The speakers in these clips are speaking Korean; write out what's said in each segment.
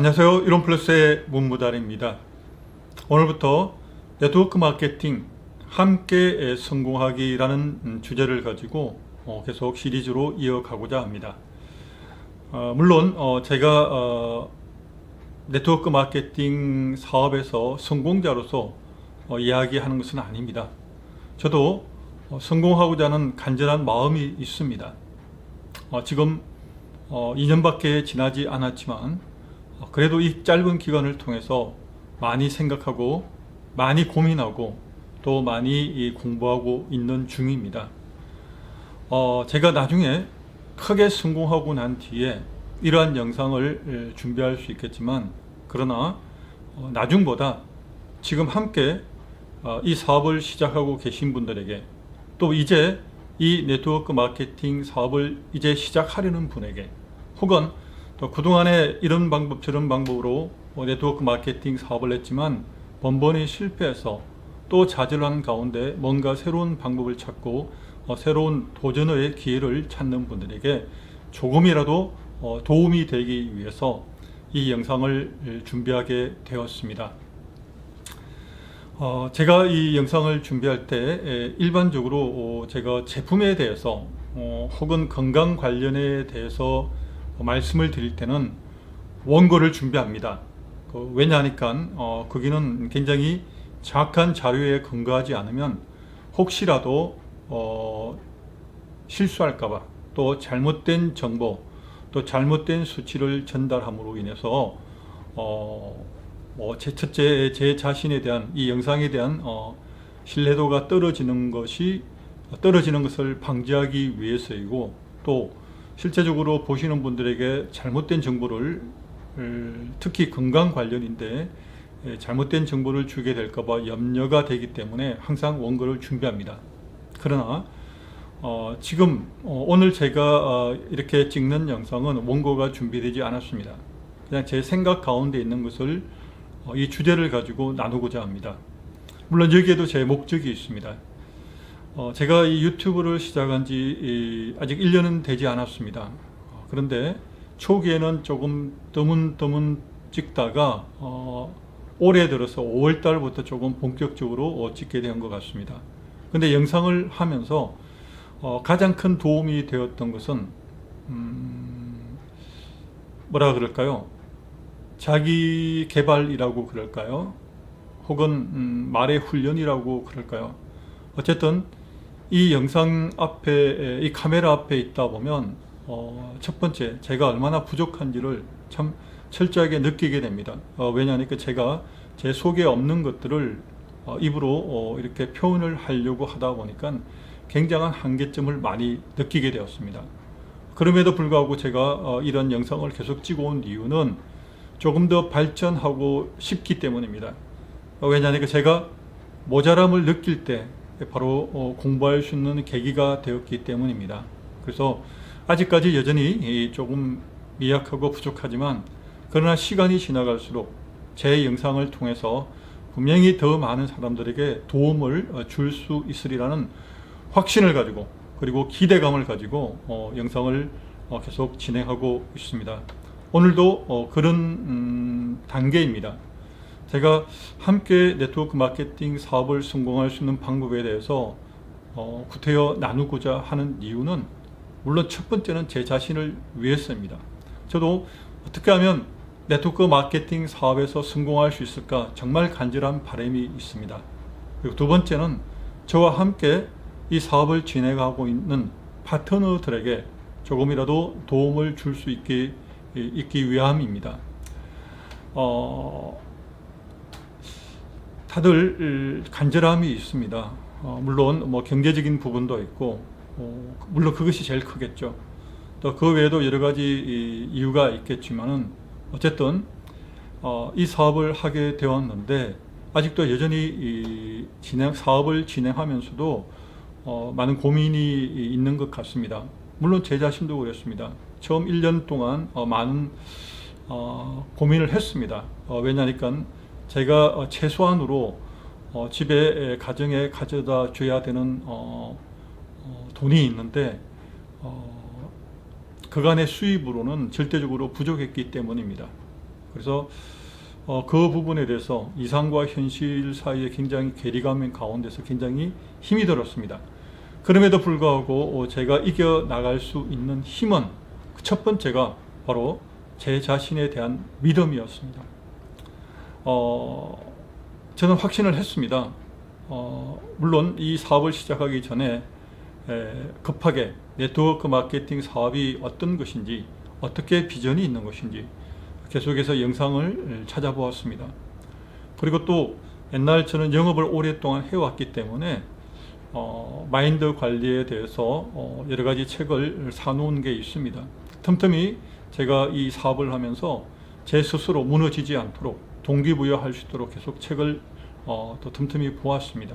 안녕하세요. 이론플러스의 문무달입니다. 오늘부터 네트워크 마케팅 함께 성공하기라는 주제를 가지고 계속 시리즈로 이어가고자 합니다. 물론 제가 네트워크 마케팅 사업에서 성공자로서 이야기하는 것은 아닙니다. 저도 성공하고자 하는 간절한 마음이 있습니다. 지금 2년밖에 지나지 않았지만 그래도 이 짧은 기간을 통해서 많이 생각하고 많이 고민하고 또 많이 공부하고 있는 중입니다. 제가 나중에 크게 성공하고 난 뒤에 이러한 영상을 준비할 수 있겠지만, 그러나 나중보다 지금 함께 이 사업을 시작하고 계신 분들에게, 또 이제 이 네트워크 마케팅 사업을 이제 시작하려는 분에게, 혹은 또 그동안에 이런 방법 저런 방법으로 네트워크 마케팅 사업을 했지만 번번이 실패해서 또 좌절한 가운데 뭔가 새로운 방법을 찾고 새로운 도전의 기회를 찾는 분들에게 조금이라도 도움이 되기 위해서 이 영상을 준비하게 되었습니다. 제가 이 영상을 준비할 때 일반적으로 제가 제품에 대해서 혹은 건강 관련에 대해서 말씀을 드릴 때는 원고를 준비합니다. 왜냐하니까 거기는 굉장히 정확한 자료에 근거하지 않으면 혹시라도 실수할까봐, 또 잘못된 정보, 또 잘못된 수치를 전달함으로 인해서 첫째 제 자신에 대한, 이 영상에 대한 신뢰도가 떨어지는 것을 방지하기 위해서이고, 또 실제적으로 보시는 분들에게 잘못된 정보를, 특히 건강 관련인데 잘못된 정보를 주게 될까봐 염려가 되기 때문에 항상 원고를 준비합니다. 그러나 지금 오늘 제가 이렇게 찍는 영상은 원고가 준비되지 않았습니다. 그냥 제 생각 가운데 있는 것을 이 주제를 가지고 나누고자 합니다. 물론 여기에도 제 목적이 있습니다. 제가 이 유튜브를 시작한 지 아직 1년은 되지 않았습니다. 그런데 초기에는 조금 드문드문 찍다가 올해 들어서 5월 달부터 조금 본격적으로 찍게 된 것 같습니다. 근데 영상을 하면서 가장 큰 도움이 되었던 것은 뭐라 그럴까요? 자기 개발이라고 그럴까요? 혹은 말의 훈련이라고 그럴까요? 어쨌든 이 영상 앞에, 이 카메라 앞에 있다 보면 첫 번째, 제가 얼마나 부족한지를 참 철저하게 느끼게 됩니다. 왜냐하니까 제가 제 속에 없는 것들을 입으로 이렇게 표현을 하려고 하다 보니까 굉장한 한계점을 많이 느끼게 되었습니다. 그럼에도 불구하고 제가 이런 영상을 계속 찍어온 이유는 조금 더 발전하고 싶기 때문입니다. 왜냐하니까 제가 모자람을 느낄 때 바로 공부할 수 있는 계기가 되었기 때문입니다. 그래서 아직까지 여전히 조금 미약하고 부족하지만, 그러나 시간이 지나갈수록 제 영상을 통해서 분명히 더 많은 사람들에게 도움을 줄 수 있으리라는 확신을 가지고, 그리고 기대감을 가지고 영상을 계속 진행하고 있습니다. 오늘도 그런 단계입니다. 제가 함께 네트워크 마케팅 사업을 성공할 수 있는 방법에 대해서 구태여 나누고자 하는 이유는, 물론 첫 번째는 제 자신을 위해서입니다. 저도 어떻게 하면 네트워크 마케팅 사업에서 성공할 수 있을까 정말 간절한 바람이 있습니다. 그리고 두 번째는 저와 함께 이 사업을 진행하고 있는 파트너들에게 조금이라도 도움을 줄 수 있기 위함입니다. 다들 간절함이 있습니다. 물론 경제적인 부분도 있고, 물론 그것이 제일 크겠죠. 또 그 외에도 여러 가지 이유가 있겠지만은, 어쨌든 이 사업을 하게 되었는데 아직도 여전히 사업을 진행하면서도 많은 고민이 있는 것 같습니다. 물론 제 자신도 그랬습니다. 처음 1년 동안 많은 고민을 했습니다. 왜냐니까 제가 최소한으로 집에, 가정에 가져다 줘야 되는 돈이 있는데 그간의 수입으로는 절대적으로 부족했기 때문입니다. 그래서 그 부분에 대해서 이상과 현실 사이에 굉장히 괴리감 가운데서 굉장히 힘이 들었습니다. 그럼에도 불구하고 제가 이겨나갈 수 있는 힘은 첫 번째가 바로 제 자신에 대한 믿음이었습니다. 저는 확신을 했습니다. 물론 이 사업을 시작하기 전에 급하게 네트워크 마케팅 사업이 어떤 것인지, 어떻게 비전이 있는 것인지 계속해서 영상을 찾아보았습니다. 그리고 또 옛날 저는 영업을 오랫동안 해왔기 때문에 마인드 관리에 대해서 여러 가지 책을 사놓은 게 있습니다. 틈틈이 제가 이 사업을 하면서 제 스스로 무너지지 않도록 동기부여할 수 있도록 계속 책을 또 틈틈이 보았습니다.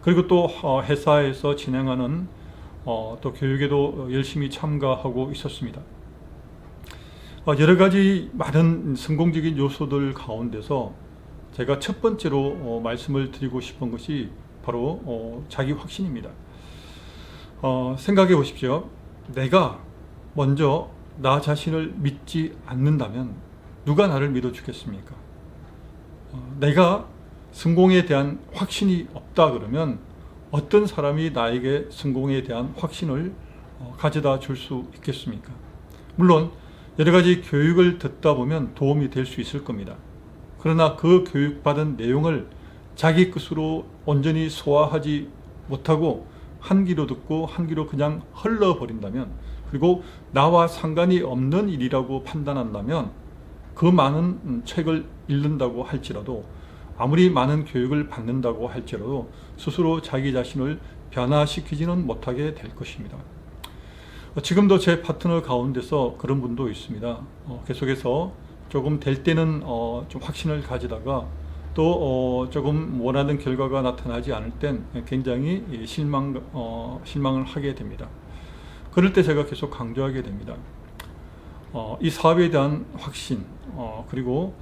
그리고 또 회사에서 진행하는 또 교육에도 열심히 참가하고 있었습니다. 여러 가지 많은 성공적인 요소들 가운데서 제가 첫 번째로 말씀을 드리고 싶은 것이 바로 자기 확신입니다. 생각해 보십시오. 내가 먼저 나 자신을 믿지 않는다면 누가 나를 믿어주겠습니까? 내가 성공에 대한 확신이 없다 그러면 어떤 사람이 나에게 성공에 대한 확신을 가져다 줄 수 있겠습니까? 물론 여러 가지 교육을 듣다 보면 도움이 될 수 있을 겁니다. 그러나 그 교육받은 내용을 자기 것으로 온전히 소화하지 못하고 한 귀로 듣고 한 귀로 그냥 흘러버린다면, 그리고 나와 상관이 없는 일이라고 판단한다면 그 많은 책을 읽는다고 할지라도, 아무리 많은 교육을 받는다고 할지라도 스스로 자기 자신을 변화시키지는 못하게 될 것입니다. 지금도 제 파트너 가운데서 그런 분도 있습니다. 계속해서 조금 될 때는 좀 확신을 가지다가 또 조금 원하는 결과가 나타나지 않을 땐 굉장히 실망을 하게 됩니다. 그럴 때 제가 계속 강조하게 됩니다. 이 사업에 대한 확신, 그리고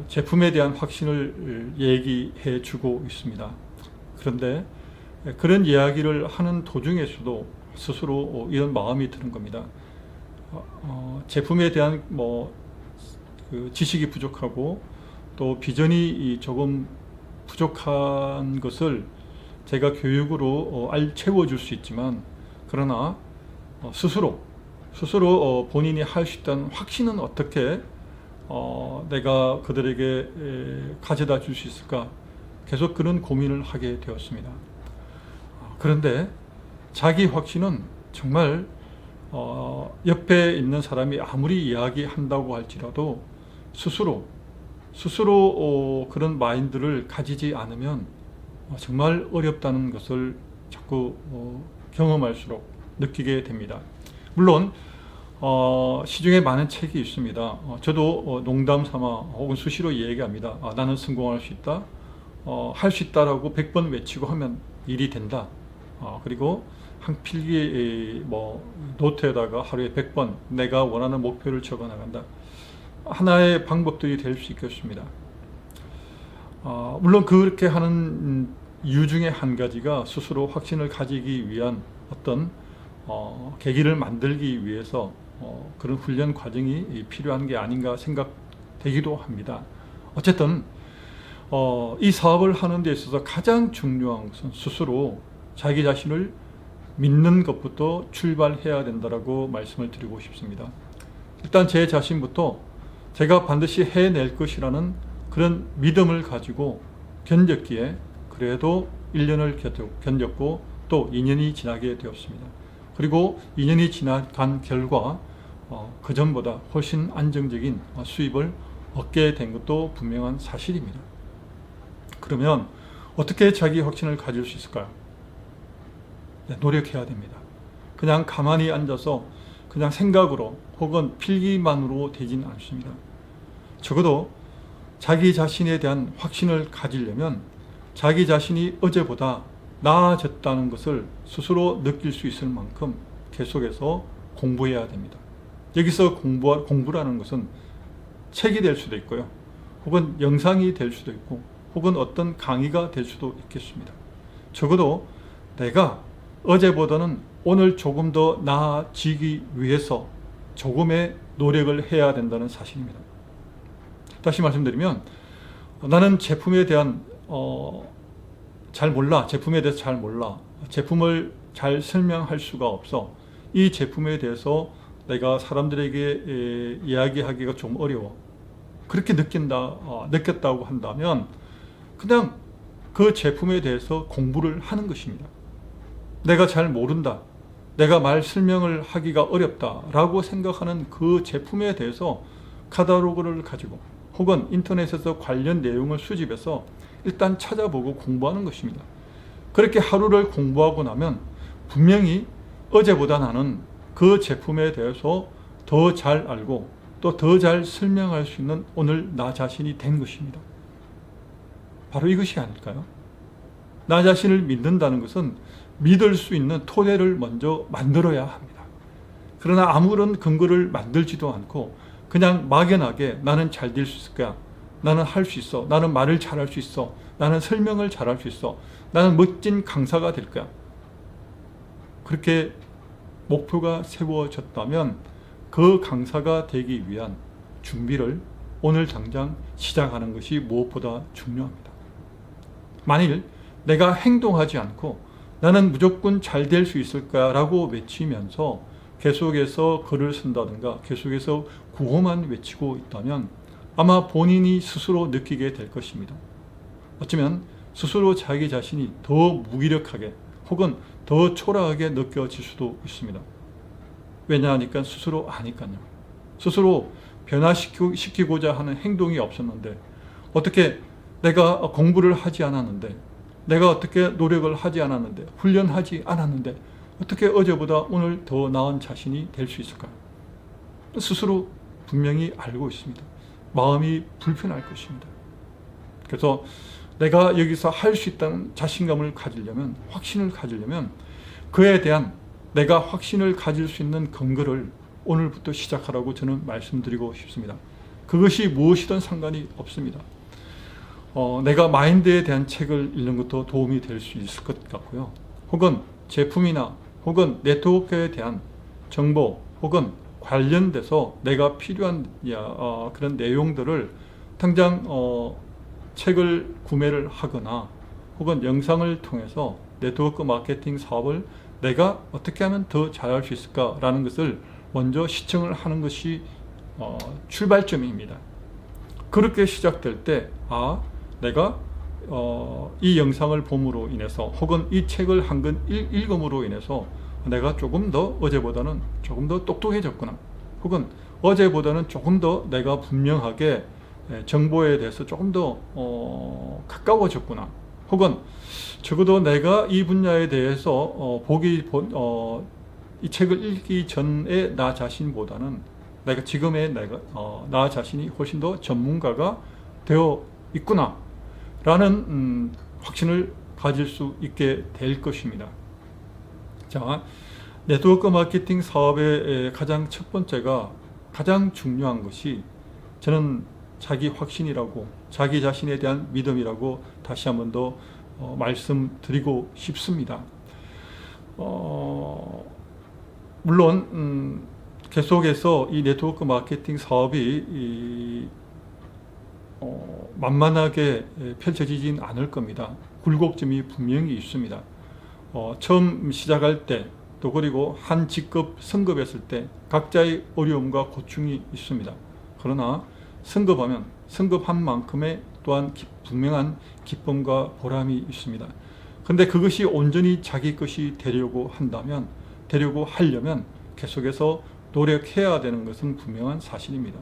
제품에 대한 확신을 얘기해 주고 있습니다. 그런데 그런 이야기를 하는 도중에서도 스스로 이런 마음이 드는 겁니다. 제품에 대한 그 지식이 부족하고 또 비전이 조금 부족한 것을 제가 교육으로 채워줄 수 있지만, 그러나 스스로 본인이 할 수 있다는 확신은 어떻게 내가 그들에게 가져다 줄 수 있을까, 계속 그런 고민을 하게 되었습니다. 그런데 자기 확신은 정말 옆에 있는 사람이 아무리 이야기한다고 할지라도 스스로 그런 마인드를 가지지 않으면 정말 어렵다는 것을 자꾸 경험할수록 느끼게 됩니다. 물론 시중에 많은 책이 있습니다. 저도 농담 삼아 혹은 수시로 얘기합니다. 나는 성공할 수 있다, 할 수 있다라고 100번 외치고 하면 일이 된다. 그리고 한 필기 노트에다가 하루에 100번 내가 원하는 목표를 적어 나간다. 하나의 방법들이 될 수 있겠습니다. 물론 그렇게 하는 이유 중에 한 가지가 스스로 확신을 가지기 위한 어떤 계기를 만들기 위해서 그런 훈련 과정이 필요한 게 아닌가 생각되기도 합니다. 어쨌든 이 사업을 하는 데 있어서 가장 중요한 것은 스스로 자기 자신을 믿는 것부터 출발해야 된다고 말씀을 드리고 싶습니다. 일단 제 자신부터 제가 반드시 해낼 것이라는 그런 믿음을 가지고 견뎠기에 그래도 1년을 견뎠고 또 2년이 지나게 되었습니다. 그리고 2년이 지나간 결과 그 전보다 훨씬 안정적인 수입을 얻게 된 것도 분명한 사실입니다. 그러면 어떻게 자기 확신을 가질 수 있을까요? 노력해야 됩니다. 그냥 가만히 앉아서 그냥 생각으로 혹은 필기만으로 되진 않습니다. 적어도 자기 자신에 대한 확신을 가지려면 자기 자신이 어제보다 나아졌다는 것을 스스로 느낄 수 있을 만큼 계속해서 공부해야 됩니다. 여기서 공부라는 것은 책이 될 수도 있고요, 혹은 영상이 될 수도 있고, 혹은 어떤 강의가 될 수도 있겠습니다. 적어도 내가 어제보다는 오늘 조금 더 나아지기 위해서 조금의 노력을 해야 된다는 사실입니다. 다시 말씀드리면 나는 제품에 대한 잘 몰라. 제품에 대해서 잘 몰라. 제품을 잘 설명할 수가 없어. 이 제품에 대해서 내가 사람들에게 이야기하기가 좀 어려워. 그렇게 느꼈다고 한다면 그냥 그 제품에 대해서 공부를 하는 것입니다. 내가 잘 모른다. 내가 말 설명을 하기가 어렵다라고 생각하는 그 제품에 대해서 카탈로그를 가지고 혹은 인터넷에서 관련 내용을 수집해서 일단 찾아보고 공부하는 것입니다. 그렇게 하루를 공부하고 나면 분명히 어제보다 나는 그 제품에 대해서 더 잘 알고 또 더 잘 설명할 수 있는 오늘 나 자신이 된 것입니다. 바로 이것이 아닐까요? 나 자신을 믿는다는 것은 믿을 수 있는 토대를 먼저 만들어야 합니다. 그러나 아무런 근거를 만들지도 않고 그냥 막연하게 나는 잘 될 수 있을 거야. 나는 할 수 있어. 나는 말을 잘할 수 있어. 나는 설명을 잘할 수 있어. 나는 멋진 강사가 될 거야. 그렇게 목표가 세워졌다면 그 강사가 되기 위한 준비를 오늘 당장 시작하는 것이 무엇보다 중요합니다. 만일 내가 행동하지 않고 나는 무조건 잘 될 수 있을 거야 라고 외치면서 계속해서 글을 쓴다든가 계속해서 구호만 외치고 있다면 아마 본인이 스스로 느끼게 될 것입니다. 어쩌면 스스로 자기 자신이 더 무기력하게 혹은 더 초라하게 느껴질 수도 있습니다. 왜냐하니까 스스로 아니까요. 스스로 변화시키고자 하는 행동이 없었는데 어떻게 내가 공부를 하지 않았는데 내가 어떻게 노력을 하지 않았는데 훈련하지 않았는데 어떻게 어제보다 오늘 더 나은 자신이 될 수 있을까요? 스스로 분명히 알고 있습니다. 마음이 불편할 것입니다. 그래서 내가 여기서 할 수 있다는 자신감을 가지려면 확신을 가지려면 그에 대한 내가 확신을 가질 수 있는 근거를 오늘부터 시작하라고 저는 말씀드리고 싶습니다. 그것이 무엇이든 상관이 없습니다. 내가 마인드에 대한 책을 읽는 것도 도움이 될 수 있을 것 같고요. 혹은 제품이나 혹은 네트워크에 대한 정보 혹은 관련돼서 내가 필요한 그런 내용들을 당장 책을 구매를 하거나 혹은 영상을 통해서 네트워크 마케팅 사업을 내가 어떻게 하면 더 잘할 수 있을까라는 것을 먼저 시청을 하는 것이 출발점입니다. 그렇게 시작될 때 내가 이 영상을 봄으로 인해서 혹은 이 책을 한 권 읽음으로 인해서 내가 조금 더 어제보다는 조금 더 똑똑해졌구나 혹은 어제보다는 조금 더 내가 분명하게 정보에 대해서 조금 더 가까워졌구나 혹은 적어도 내가 이 분야에 대해서 이 책을 읽기 전에 나 자신보다는 내가 지금의 나 자신이 훨씬 더 전문가가 되어 있구나 라는 확신을 가질 수 있게 될 것입니다. 자, 네트워크 마케팅 사업의 가장 첫 번째가 가장 중요한 것이 저는 자기 확신이라고 자기 자신에 대한 믿음이라고 다시 한 번 더 말씀드리고 싶습니다. 물론 계속해서 이 네트워크 마케팅 사업이 만만하게 펼쳐지진 않을 겁니다. 굴곡점이 분명히 있습니다. 처음 시작할 때 또 그리고 한 직급 승급했을 때 각자의 어려움과 고충이 있습니다. 그러나 승급하면 승급한 만큼의 또한 분명한 기쁨과 보람이 있습니다. 그런데 그것이 온전히 자기 것이 되려고 하려면 계속해서 노력해야 되는 것은 분명한 사실입니다.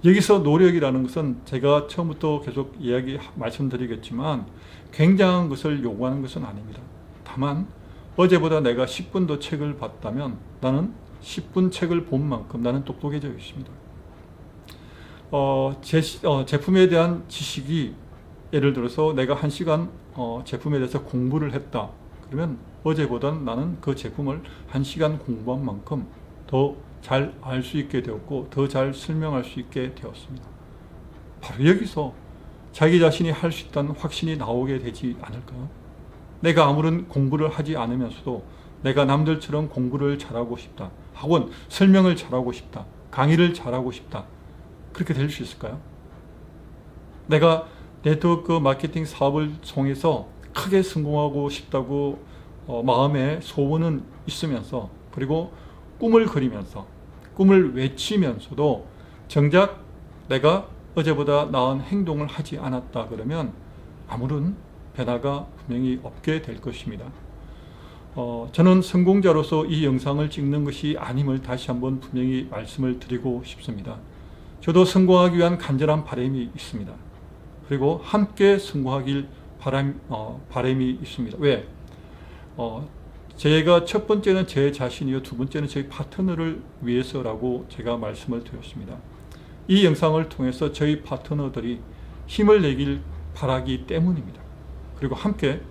여기서 노력이라는 것은 제가 처음부터 계속 말씀드리겠지만 굉장한 것을 요구하는 것은 아닙니다. 다만 어제보다 내가 10분 더 책을 봤다면 나는 10분 책을 본 만큼 나는 똑똑해져 있습니다. 제품에 대한 지식이 예를 들어서 내가 1시간 제품에 대해서 공부를 했다. 그러면 어제보다는 나는 그 제품을 1시간 공부한 만큼 더 잘 알 수 있게 되었고 더 잘 설명할 수 있게 되었습니다. 바로 여기서 자기 자신이 할 수 있다는 확신이 나오게 되지 않을까요? 내가 아무런 공부를 하지 않으면서도 내가 남들처럼 공부를 잘하고 싶다. 혹은 설명을 잘하고 싶다. 강의를 잘하고 싶다. 그렇게 될 수 있을까요? 내가 네트워크 마케팅 사업을 통해서 크게 성공하고 싶다고 마음에 소원은 있으면서, 그리고 꿈을 그리면서 꿈을 외치면서도 정작 내가 어제보다 나은 행동을 하지 않았다 그러면 아무런 변화가 분명히 없게 될 것입니다. 저는 성공자로서 이 영상을 찍는 것이 아님을 다시 한번 분명히 말씀을 드리고 싶습니다. 저도 성공하기 위한 간절한 바람이 있습니다. 그리고 함께 성공하길 바람이 있습니다. 왜? 제가 첫 번째는 제 자신이요, 두 번째는 저희 파트너를 위해서라고 제가 말씀을 드렸습니다. 이 영상을 통해서 저희 파트너들이 힘을 내길 바라기 때문입니다. 그리고 함께,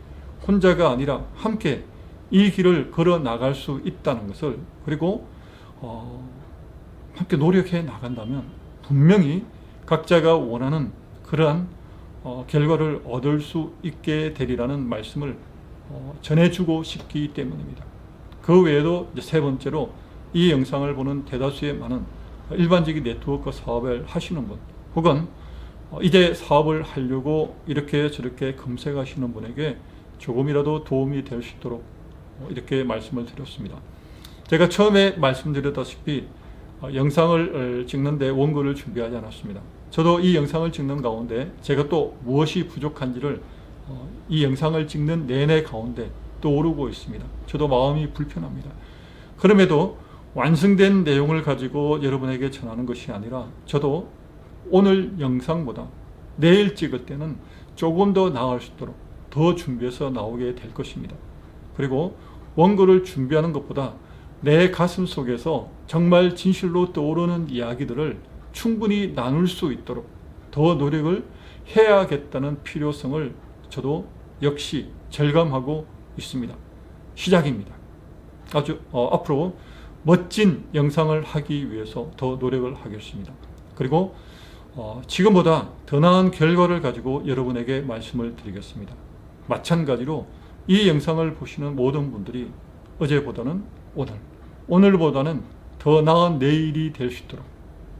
혼자가 아니라 함께 이 길을 걸어 나갈 수 있다는 것을, 그리고 함께 노력해 나간다면 분명히 각자가 원하는 그러한 결과를 얻을 수 있게 되리라는 말씀을 전해주고 싶기 때문입니다. 그 외에도 이제 세 번째로, 이 영상을 보는 대다수의 많은 일반적인 네트워크 사업을 하시는 분, 혹은 이제 사업을 하려고 이렇게 저렇게 검색하시는 분에게 조금이라도 도움이 될 수 있도록 이렇게 말씀을 드렸습니다. 제가 처음에 말씀드렸다시피 영상을 찍는데 원고를 준비하지 않았습니다. 저도 이 영상을 찍는 가운데 제가 또 무엇이 부족한지를 이 영상을 찍는 내내 가운데 떠오르고 있습니다. 저도 마음이 불편합니다. 그럼에도 완성된 내용을 가지고 여러분에게 전하는 것이 아니라, 저도 오늘 영상보다 내일 찍을 때는 조금 더 나을 수 있도록 더 준비해서 나오게 될 것입니다. 그리고 원고를 준비하는 것보다 내 가슴 속에서 정말 진실로 떠오르는 이야기들을 충분히 나눌 수 있도록 더 노력을 해야겠다는 필요성을 저도 역시 절감하고 있습니다. 시작입니다. 아주 앞으로 멋진 영상을 하기 위해서 더 노력을 하겠습니다. 그리고 지금보다 더 나은 결과를 가지고 여러분에게 말씀을 드리겠습니다. 마찬가지로 이 영상을 보시는 모든 분들이 어제보다는 오늘, 오늘보다는 더 나은 내일이 될 수 있도록,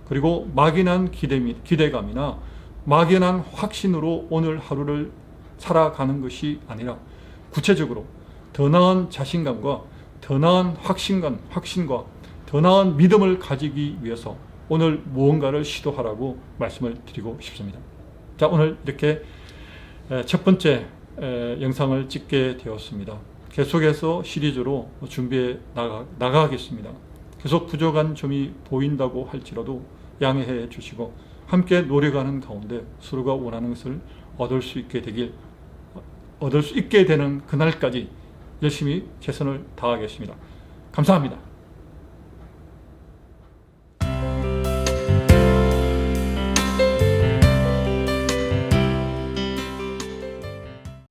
그리고 막연한 기대감이나 막연한 확신으로 오늘 하루를 살아가는 것이 아니라 구체적으로 더 나은 자신감과 더 나은 확신과 더 나은 믿음을 가지기 위해서 오늘 무언가를 시도하라고 말씀을 드리고 싶습니다. 자, 오늘 이렇게 첫 번째 영상을 찍게 되었습니다. 계속해서 시리즈로 준비해 나가겠습니다. 계속 부족한 점이 보인다고 할지라도 양해해 주시고, 함께 노력하는 가운데 서로가 원하는 것을 얻을 수 있게 되는 그날까지 열심히 최선을 다하겠습니다. 감사합니다.